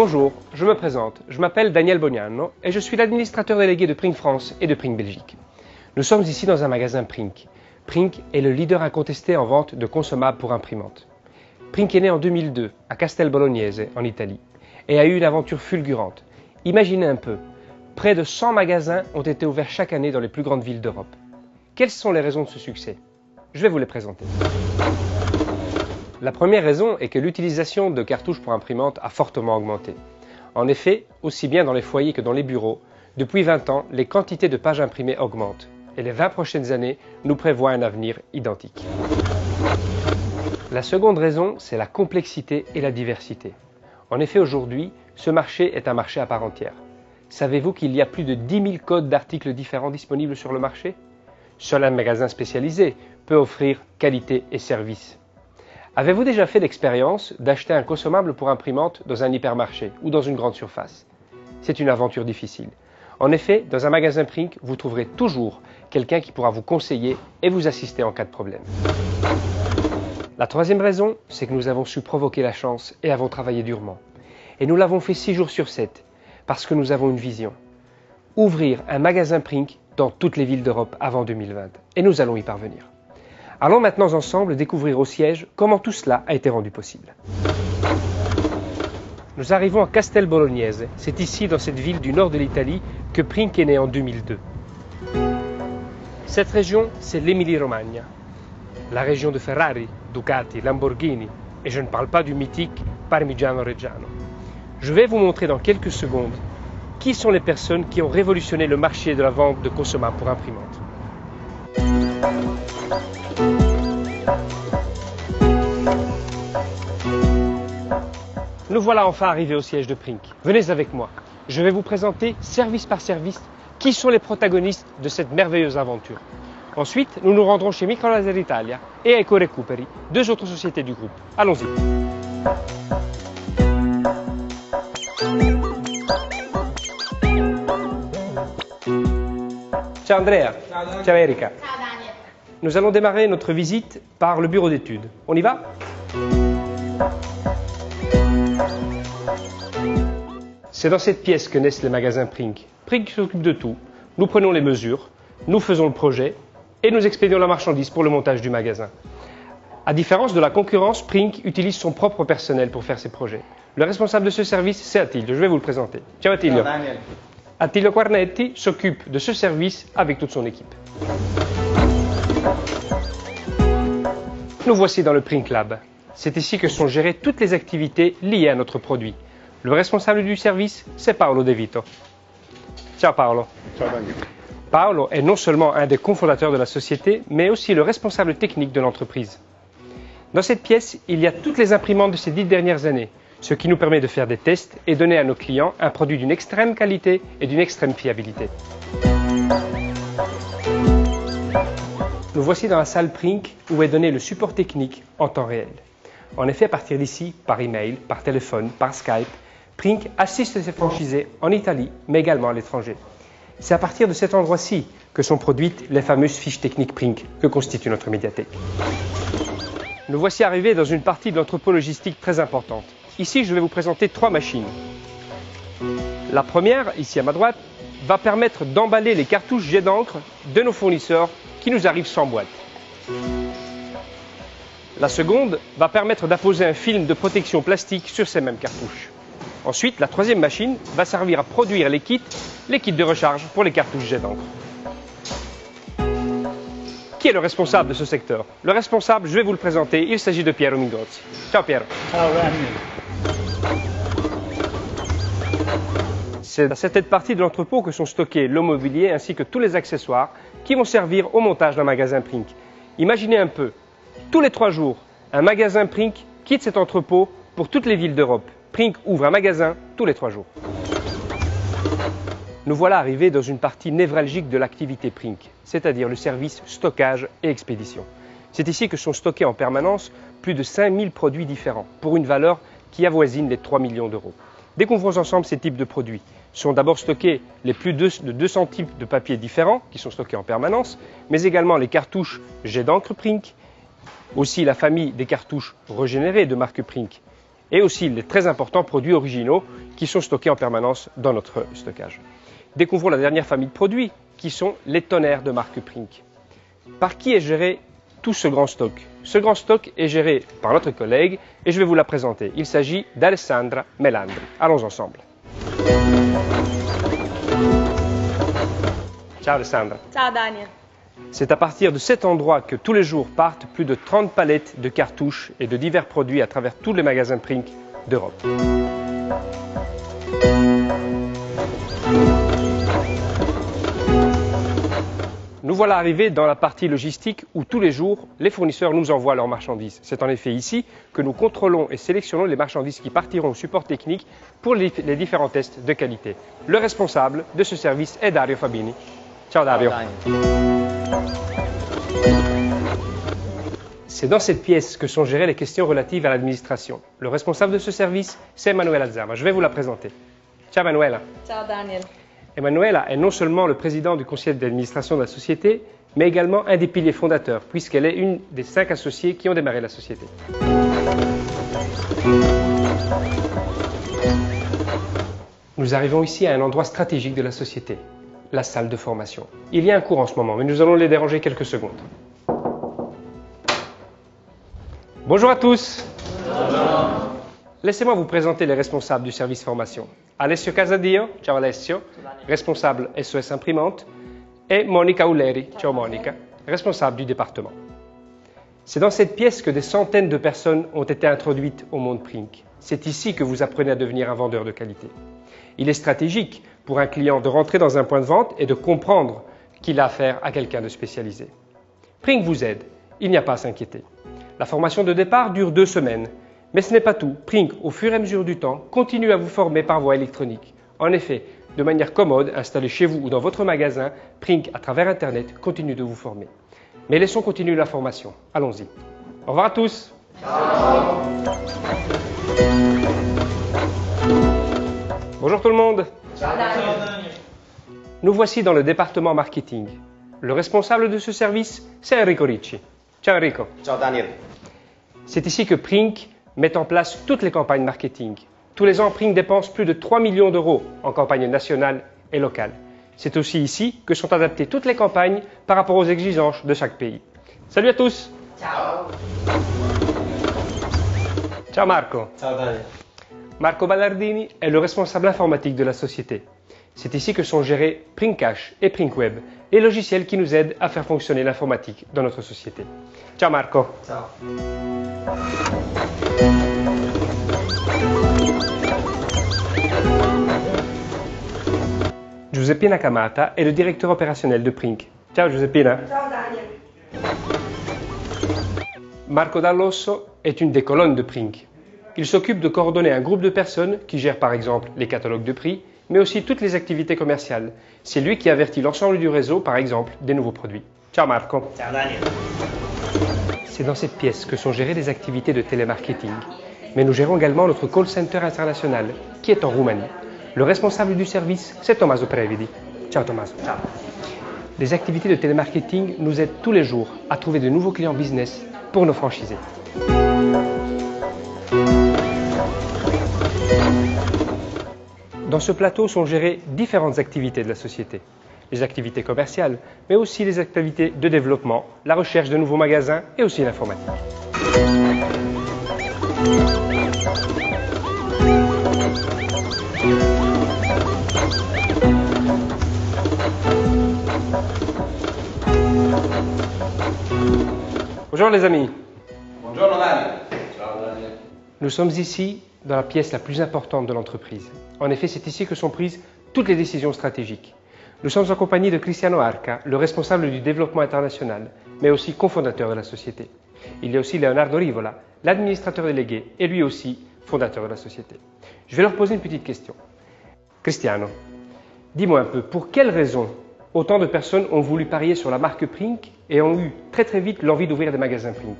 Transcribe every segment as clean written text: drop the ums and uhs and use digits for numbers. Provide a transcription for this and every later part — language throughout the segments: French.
Bonjour, je me présente, je m'appelle Daniel Bognanno et je suis l'administrateur délégué de Prink France et de Prink Belgique. Nous sommes ici dans un magasin Prink. Prink est le leader incontesté en vente de consommables pour imprimantes. Prink est né en 2002 à Castel Bolognese en Italie et a eu une aventure fulgurante. Imaginez un peu, près de 100 magasins ont été ouverts chaque année dans les plus grandes villes d'Europe. Quelles sont les raisons de ce succès? Je vais vous les présenter. La première raison est que l'utilisation de cartouches pour imprimantes a fortement augmenté. En effet, aussi bien dans les foyers que dans les bureaux, depuis 20 ans, les quantités de pages imprimées augmentent et les 20 prochaines années nous prévoient un avenir identique. La seconde raison, c'est la complexité et la diversité. En effet, aujourd'hui, ce marché est un marché à part entière. Savez-vous qu'il y a plus de 10 000 codes d'articles différents disponibles sur le marché? Seul un magasin spécialisé peut offrir qualité et service. Avez-vous déjà fait l'expérience d'acheter un consommable pour imprimante dans un hypermarché ou dans une grande surface? C'est une aventure difficile. En effet, dans un magasin Prink, vous trouverez toujours quelqu'un qui pourra vous conseiller et vous assister en cas de problème. La troisième raison, c'est que nous avons su provoquer la chance et avons travaillé durement. Et nous l'avons fait 6 jours sur 7, parce que nous avons une vision. Ouvrir un magasin Prink dans toutes les villes d'Europe avant 2020. Et nous allons y parvenir. Allons maintenant ensemble découvrir au siège comment tout cela a été rendu possible. Nous arrivons à Castel Bolognese. C'est ici, dans cette ville du nord de l'Italie, que Prink est né en 2002. Cette région, c'est l'Émilie-Romagne, la région de Ferrari, Ducati, Lamborghini, et je ne parle pas du mythique Parmigiano Reggiano. Je vais vous montrer dans quelques secondes qui sont les personnes qui ont révolutionné le marché de la vente de consommables pour imprimantes. Nous voilà enfin arrivés au siège de Prink. Venez avec moi. Je vais vous présenter, service par service, qui sont les protagonistes de cette merveilleuse aventure. Ensuite, nous nous rendrons chez Microlaser Italia et Eco Recuperi, deux autres sociétés du groupe. Allons-y. Ciao Andrea. Ciao Daniel. Ciao Erika. Ciao Daniel. Nous allons démarrer notre visite par le bureau d'études. On y va? C'est dans cette pièce que naissent les magasins Prink. Prink s'occupe de tout. Nous prenons les mesures, nous faisons le projet et nous expédions la marchandise pour le montage du magasin. À différence de la concurrence, Prink utilise son propre personnel pour faire ses projets. Le responsable de ce service, c'est Attilio. Je vais vous le présenter. Ciao Attilio. Ciao Daniel. Attilio Quarnetti s'occupe de ce service avec toute son équipe. Nous voici dans le Prink Lab. C'est ici que sont gérées toutes les activités liées à notre produit. Le responsable du service, c'est Paolo De Vito. Ciao Paolo. Ciao Daniel. Paolo est non seulement un des cofondateurs de la société, mais aussi le responsable technique de l'entreprise. Dans cette pièce, il y a toutes les imprimantes de ces 10 dernières années, ce qui nous permet de faire des tests et donner à nos clients un produit d'une extrême qualité et d'une extrême fiabilité. Nous voici dans la salle Prink où est donné le support technique en temps réel. En effet, à partir d'ici, par email, par téléphone, par Skype, Prink assiste ses franchisés en Italie, mais également à l'étranger. C'est à partir de cet endroit-ci que sont produites les fameuses fiches techniques Prink que constitue notre médiathèque. Nous voici arrivés dans une partie de l'entrepôt logistique très importante. Ici, je vais vous présenter 3 machines. La première, ici à ma droite, va permettre d'emballer les cartouches jet d'encre de nos fournisseurs qui nous arrivent sans boîte. La seconde va permettre d'apposer un film de protection plastique sur ces mêmes cartouches. Ensuite, la troisième machine va servir à produire les kits de recharge pour les cartouches jet d'encre. Qui est le responsable de ce secteur? Le responsable, je vais vous le présenter, il s'agit de Piero Mingozzi. Ciao Piero. Ciao Daniel. C'est dans cette partie de l'entrepôt que sont stockés le mobilier ainsi que tous les accessoires qui vont servir au montage d'un magasin Prink. Imaginez un peu, tous les 3 jours, un magasin Prink quitte cet entrepôt pour toutes les villes d'Europe. Prink ouvre un magasin tous les 3 jours. Nous voilà arrivés dans une partie névralgique de l'activité Prink, c'est-à-dire le service stockage et expédition. C'est ici que sont stockés en permanence plus de 5000 produits différents, pour une valeur qui avoisine les 3 millions d'euros. Découvrons ensemble ces types de produits. Sont d'abord stockés les plus de 200 types de papiers différents qui sont stockés en permanence, mais également les cartouches jet d'encre Prink, aussi la famille des cartouches régénérées de marque Prink, et aussi les très importants produits originaux qui sont stockés en permanence dans notre stockage. Découvrons la dernière famille de produits qui sont les tonnerres de marque Prink. Par qui est géré tout ce grand stock? Ce grand stock est géré par notre collègue et je vais vous la présenter. Il s'agit d'Alessandra Melandri. Allons ensemble. Ciao Alessandra. Ciao Daniel. C'est à partir de cet endroit que tous les jours partent plus de 30 palettes de cartouches et de divers produits à travers tous les magasins Prink d'Europe. Nous voilà arrivés dans la partie logistique où tous les jours, les fournisseurs nous envoient leurs marchandises. C'est en effet ici que nous contrôlons et sélectionnons les marchandises qui partiront au support technique pour les différents tests de qualité. Le responsable de ce service est Dario Fabini. Ciao Dario. C'est dans cette pièce que sont gérées les questions relatives à l'administration. Le responsable de ce service, c'est Emanuela Zama. Je vais vous la présenter. Ciao Emanuela. Ciao Daniel. Emanuela est non seulement le président du conseil d'administration de la société, mais également un des piliers fondateurs, puisqu'elle est une des 5 associés qui ont démarré la société. Nous arrivons ici à un endroit stratégique de la société, la salle de formation. Il y a un cours en ce moment, mais nous allons les déranger quelques secondes. Bonjour à tous. Bonjour. Laissez-moi vous présenter les responsables du service formation. Alessio Casadio, ciao Alessio, responsable SOS Imprimante, et Monica Ulleri, ciao Monica, responsable du département. C'est dans cette pièce que des centaines de personnes ont été introduites au monde Prink. C'est ici que vous apprenez à devenir un vendeur de qualité. Il est stratégique pour un client de rentrer dans un point de vente et de comprendre qu'il a affaire à quelqu'un de spécialisé. Prink vous aide, il n'y a pas à s'inquiéter. La formation de départ dure 2 semaines. Mais ce n'est pas tout. Prink, au fur et à mesure du temps, continue à vous former par voie électronique. En effet, de manière commode, installée chez vous ou dans votre magasin, Prink, à travers Internet, continue de vous former. Mais laissons continuer la formation. Allons-y. Au revoir à tous. Ciao. Bonjour tout le monde. Ciao Daniel. Nous voici dans le département marketing. Le responsable de ce service, c'est Enrico Ricci. Ciao Enrico. Ciao Daniel. C'est ici que Prink met en place toutes les campagnes marketing. Tous les ans, Prink dépense plus de 3 millions d'euros en campagnes nationales et locales. C'est aussi ici que sont adaptées toutes les campagnes par rapport aux exigences de chaque pays. Salut à tous. Ciao. Ciao Marco. Ciao Daniel. Marco Ballardini est le responsable informatique de la société. C'est ici que sont gérés Prink Cash et Prink Web, les logiciels qui nous aident à faire fonctionner l'informatique dans notre société. Ciao Marco. Ciao. Giuseppina Camata est le directeur opérationnel de Prink. Ciao Giuseppina. Ciao Daniel. Marco Dall'Osso est une des colonnes de Prink. Il s'occupe de coordonner un groupe de personnes qui gèrent par exemple les catalogues de prix, mais aussi toutes les activités commerciales. C'est lui qui avertit l'ensemble du réseau, par exemple, des nouveaux produits. Ciao Marco. Ciao Daniel. C'est dans cette pièce que sont gérées les activités de télémarketing. Mais nous gérons également notre call center international, qui est en Roumanie. Le responsable du service, c'est Tommaso Previdi. Ciao Tommaso. Ciao. Les activités de télémarketing nous aident tous les jours à trouver de nouveaux clients business pour nos franchisés. Dans ce plateau sont gérées différentes activités de la société. Les activités commerciales, mais aussi les activités de développement, la recherche de nouveaux magasins et aussi l'informatique. Bonjour les amis. Buongiorno Daniel. Ciao Daniel. Nous sommes ici dans la pièce la plus importante de l'entreprise. En effet, c'est ici que sont prises toutes les décisions stratégiques. Nous sommes en compagnie de Cristiano Arca, le responsable du développement international, mais aussi cofondateur de la société. Il y a aussi Leonardo Rivola, l'administrateur délégué, et lui aussi fondateur de la société. Je vais leur poser une petite question. Cristiano, dis-moi un peu, pour quelles raisons autant de personnes ont voulu parier sur la marque Prink et ont eu très vite l'envie d'ouvrir des magasins Prink?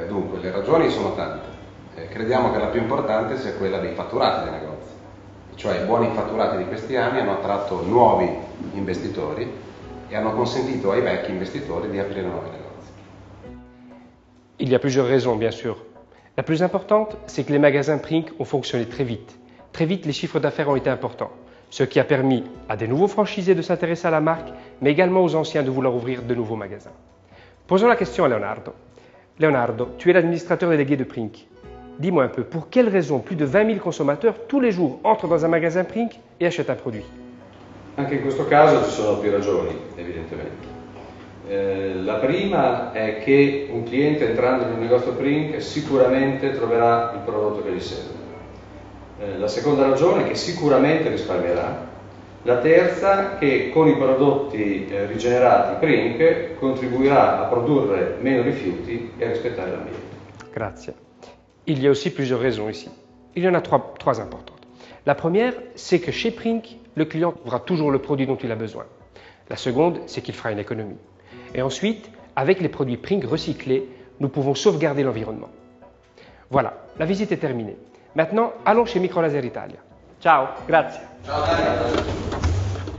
Dunque, le ragioni sono tante. Crediamo che la più importante sia quella dei fatturati dei negozi. Cioè i buoni fatturati di questi anni hanno attratto nuovi investitori e hanno consentito ai vecchi investitori di aprire nuovi negozi. Il y a plusieurs raisons, bien sûr. La plus importante, c'est que les magasins Prink ont fonctionné très vite. Très vite, les chiffres d'affaires ont été importants, ce qui a permis à des nouveaux franchisés de s'intéresser à la marque, mais également aux anciens de vouloir ouvrir de nouveaux magasins. Posons la question à Leonardo. Leonardo, tu es l'administrateur délégué de Prink. Dis-moi un peu, pour quelles raisons plus de 20 000 consommateurs tous les jours entrent dans un magasin Prink et achètent un produit? Anche in questo caso ci sono più ragioni, evidentemente. La prima è che un cliente entrando in un negozio Prink sicuramente troverà il prodotto che gli serve. La seconda ragione è che sicuramente risparmierà. La terza che con i prodotti rigenerati Prink contribuirà a produrre meno rifiuti e a rispettare l'ambiente. Grazie. Il y a aussi plusieurs raisons ici. Il y en a trois importantes. La première, c'est que chez Prink, le client trouvera toujours le produit dont il a besoin. La seconde, c'est qu'il fera une économie. Et ensuite, avec les produits Prink recyclés, nous pouvons sauvegarder l'environnement. Voilà, la visite est terminée. Maintenant, allons chez Microlaser Italia. Ciao, grazie.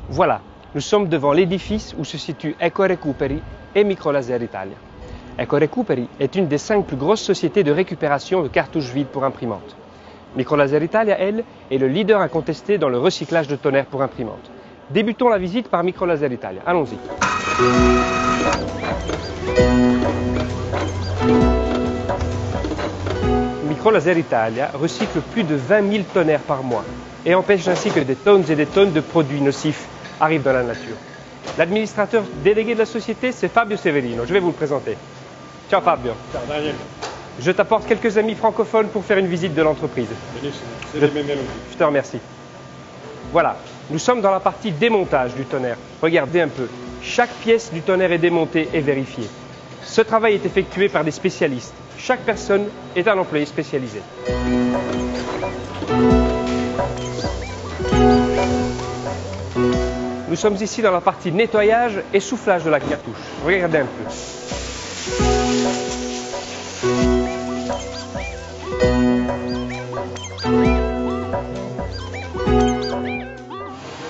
Voilà, nous sommes devant l'édifice où se situent Ecorecuperi et Microlaser Italia. Ecorecuperi est une des 5 plus grosses sociétés de récupération de cartouches vides pour imprimantes. Microlaser Italia, elle, est le leader incontesté dans le recyclage de tonnerre pour imprimantes. Débutons la visite par Microlaser Italia. Allons-y. Microlaser Italia recycle plus de 20 000 tonnerres par mois et empêche ainsi que des tonnes et des tonnes de produits nocifs arrivent dans la nature. L'administrateur délégué de la société, c'est Fabio Severino. Je vais vous le présenter. Ciao Fabio. Ciao Daniel. Je t'apporte quelques amis francophones pour faire une visite de l'entreprise. Benissimo, siete benvenuti. Je te remercie. Voilà, nous sommes dans la partie démontage du tonnerre. Regardez un peu. Chaque pièce du tonnerre est démontée et vérifiée. Ce travail est effectué par des spécialistes. Chaque personne est un employé spécialisé. Nous sommes ici dans la partie nettoyage et soufflage de la cartouche. Regardez un peu.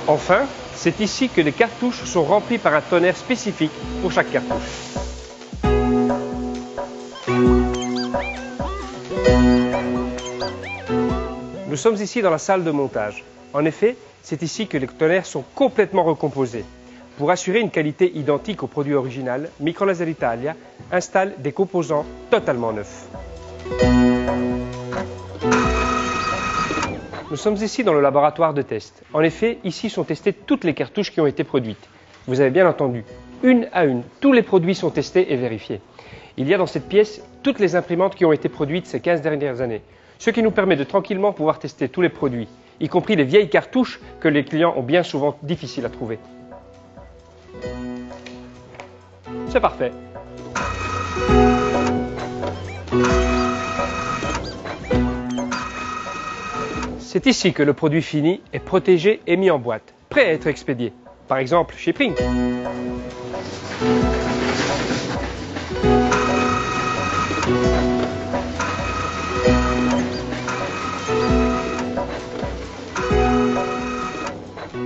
Enfin, c'est ici que les cartouches sont remplies par un tonnerre spécifique pour chaque cartouche. Nous sommes ici dans la salle de montage. En effet, c'est ici que les tonnerres sont complètement recomposés. Pour assurer une qualité identique au produit original, Microlaser Italia installe des composants totalement neufs. Nous sommes ici dans le laboratoire de test. En effet, ici sont testées toutes les cartouches qui ont été produites. Vous avez bien entendu, une à une, tous les produits sont testés et vérifiés. Il y a dans cette pièce toutes les imprimantes qui ont été produites ces 15 dernières années, ce qui nous permet de tranquillement pouvoir tester tous les produits, y compris les vieilles cartouches que les clients ont bien souvent difficiles à trouver. C'est parfait. C'est ici que le produit fini est protégé et mis en boîte, prêt à être expédié. Par exemple chez Prink.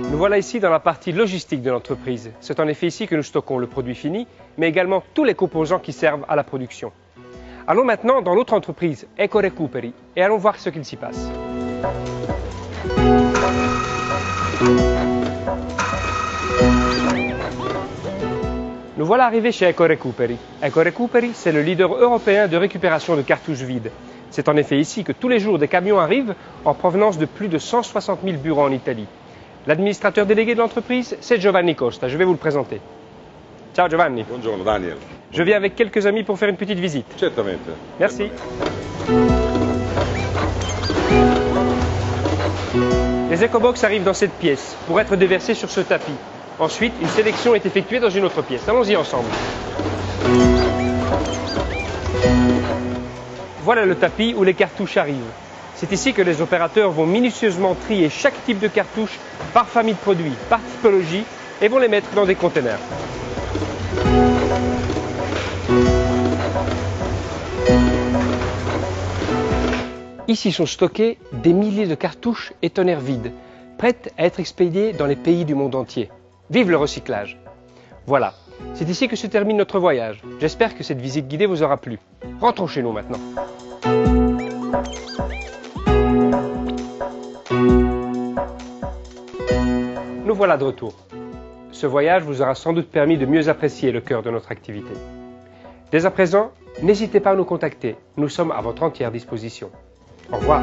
Nous voilà ici dans la partie logistique de l'entreprise. C'est en effet ici que nous stockons le produit fini, mais également tous les composants qui servent à la production. Allons maintenant dans l'autre entreprise, Ecorecuperi, et allons voir ce qu'il s'y passe. Nous voilà arrivés chez Ecorecuperi. Ecorecuperi, c'est le leader européen de récupération de cartouches vides. C'est en effet ici que tous les jours des camions arrivent en provenance de plus de 160 000 bureaux en Italie. L'administrateur délégué de l'entreprise, c'est Giovanni Costa. Je vais vous le présenter. Ciao Giovanni. Buongiorno Daniel. Je viens avec quelques amis pour faire une petite visite. Certamente. Merci. Les écobox arrivent dans cette pièce pour être déversés sur ce tapis. Ensuite, une sélection est effectuée dans une autre pièce. Allons-y ensemble. Voilà le tapis où les cartouches arrivent. C'est ici que les opérateurs vont minutieusement trier chaque type de cartouche par famille de produits, par typologie, et vont les mettre dans des containers. Ici sont stockés des milliers de cartouches et tonnerres vides, prêtes à être expédiées dans les pays du monde entier. Vive le recyclage! Voilà, c'est ici que se termine notre voyage. J'espère que cette visite guidée vous aura plu. Rentrons chez nous maintenant. Nous voilà de retour. Ce voyage vous aura sans doute permis de mieux apprécier le cœur de notre activité. Dès à présent, n'hésitez pas à nous contacter. Nous sommes à votre entière disposition. Au revoir.